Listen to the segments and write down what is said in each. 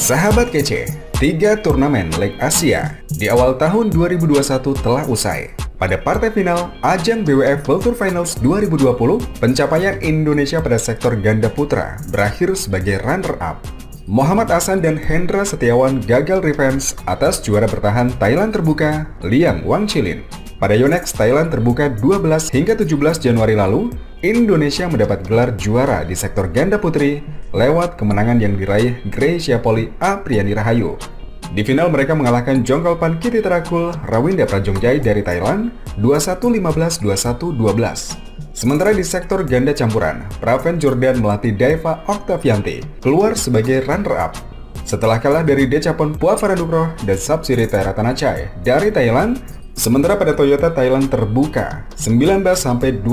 Sahabat kece, 3 turnamen Leg Asia di awal tahun 2021 telah usai. Pada partai final ajang BWF World Tour Finals 2020, pencapaian Indonesia pada sektor ganda putra berakhir sebagai runner-up. Muhammad Ahsan dan Hendra Setiawan gagal revenge atas juara bertahan Thailand terbuka, Liang Wangchilin. Pada Yonex Thailand terbuka 12 hingga 17 Januari lalu, Indonesia mendapat gelar juara di sektor ganda putri lewat kemenangan yang diraih Gracia Poli Apriani Rahayu. Di final mereka mengalahkan Jongkolpan Kitty Terakul Rawinda Prajongjai dari Thailand 21-15, 21-12. Sementara di sektor ganda campuran, Praven Jordan melatih Daiva Octavianti keluar sebagai runner-up. Setelah kalah dari Dechapon Puavarandukroh dan Sapsiri Theratanachai dari Thailand. Sementara pada Toyota Thailand terbuka 19-24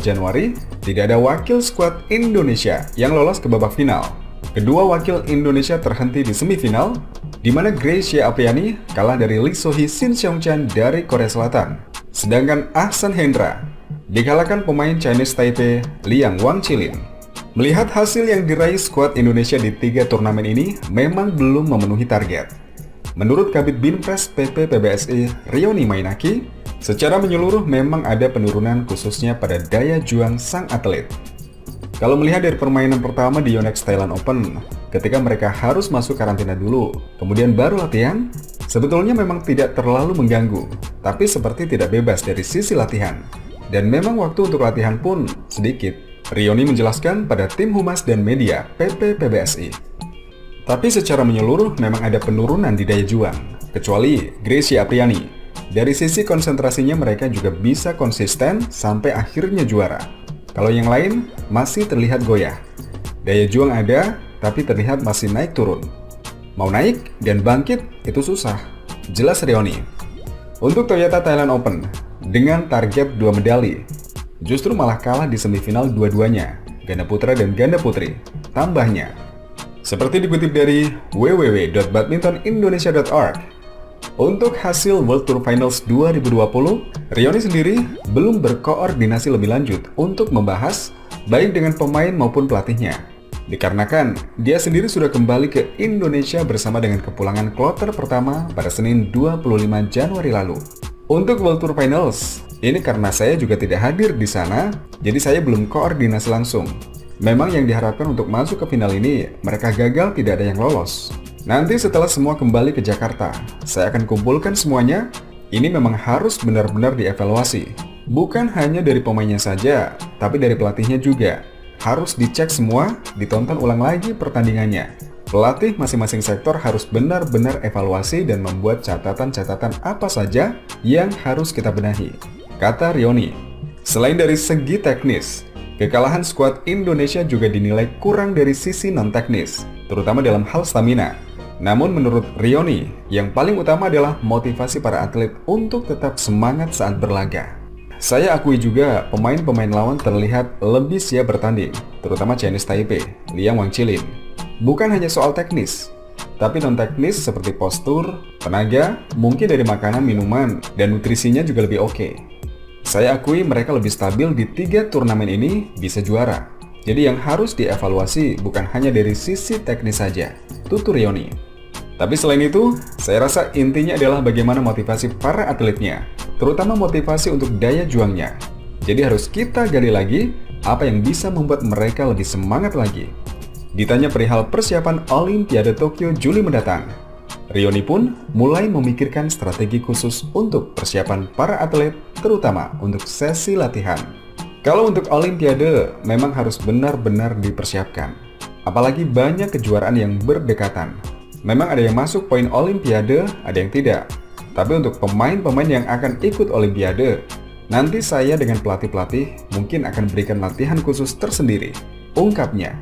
Januari, tidak ada wakil skuad Indonesia yang lolos ke babak final. Kedua wakil Indonesia terhenti di semifinal, di mana Gracia Apriani kalah dari Lee Sohee Shin Seong-chan dari Korea Selatan. Sedangkan Ahsan Hendra dikalahkan pemain Chinese Taipei Liang Wangchilin. Melihat hasil yang diraih skuad Indonesia di 3 turnamen ini memang belum memenuhi target. Menurut Kabid Binpres PP PBSI Rioni Mainaki, secara menyeluruh memang ada penurunan khususnya pada daya juang sang atlet. Kalau melihat dari permainan pertama di Yonex Thailand Open, ketika mereka harus masuk karantina dulu, kemudian baru latihan, sebetulnya memang tidak terlalu mengganggu, tapi seperti tidak bebas dari sisi latihan. Dan memang waktu untuk latihan pun sedikit. Rioni menjelaskan pada tim humas dan media PP PBSI. Tapi secara menyeluruh memang ada penurunan di daya juang, kecuali Gracia Apriani. Dari sisi konsentrasinya mereka juga bisa konsisten sampai akhirnya juara. Kalau yang lain masih terlihat goyah. Daya juang ada, tapi terlihat masih naik turun. Mau naik dan bangkit itu susah, jelas Rioni. Untuk Toyota Thailand Open, dengan target 2 medali, justru malah kalah di semifinal dua-duanya, ganda putra dan ganda putri. Tambahnya, seperti dikutip dari www.badmintonindonesia.org, untuk hasil World Tour Finals 2020, Rioni sendiri belum berkoordinasi lebih lanjut untuk membahas baik dengan pemain maupun pelatihnya. Dikarenakan dia sendiri sudah kembali ke Indonesia bersama dengan kepulangan kloter pertama pada Senin 25 Januari lalu. Untuk World Tour Finals, ini karena saya juga tidak hadir di sana, jadi saya belum koordinasi langsung. Memang yang diharapkan untuk masuk ke final ini, mereka gagal tidak ada yang lolos. Nanti setelah semua kembali ke Jakarta, saya akan kumpulkan semuanya. Ini memang harus benar-benar dievaluasi. Bukan hanya dari pemainnya saja, tapi dari pelatihnya juga. Harus dicek semua, ditonton ulang lagi pertandingannya. Pelatih masing-masing sektor harus benar-benar evaluasi dan membuat catatan-catatan apa saja yang harus kita benahi, kata Rioni. Selain dari segi teknis, kekalahan skuad Indonesia juga dinilai kurang dari sisi non-teknis, terutama dalam hal stamina. Namun menurut Rioni, yang paling utama adalah motivasi para atlet untuk tetap semangat saat berlaga. Saya akui juga pemain-pemain lawan terlihat lebih siap bertanding, terutama Chinese Taipei, Liang Wangchilin. Bukan hanya soal teknis, tapi non-teknis seperti postur, tenaga, mungkin dari makanan, minuman, dan nutrisinya juga lebih oke. Saya akui mereka lebih stabil di 3 turnamen ini bisa juara. Jadi yang harus dievaluasi bukan hanya dari sisi teknis saja, tutur Rioni. Tapi selain itu, saya rasa intinya adalah bagaimana motivasi para atletnya, terutama motivasi untuk daya juangnya. Jadi harus kita gali lagi apa yang bisa membuat mereka lebih semangat lagi. Ditanya perihal persiapan Olimpiade Tokyo Juli mendatang, Rioni pun mulai memikirkan strategi khusus untuk persiapan para atlet, terutama untuk sesi latihan. Kalau untuk Olimpiade, memang harus benar-benar dipersiapkan. Apalagi banyak kejuaraan yang berdekatan. Memang ada yang masuk poin Olimpiade, ada yang tidak. Tapi untuk pemain-pemain yang akan ikut Olimpiade, nanti saya dengan pelatih-pelatih mungkin akan berikan latihan khusus tersendiri, ungkapnya.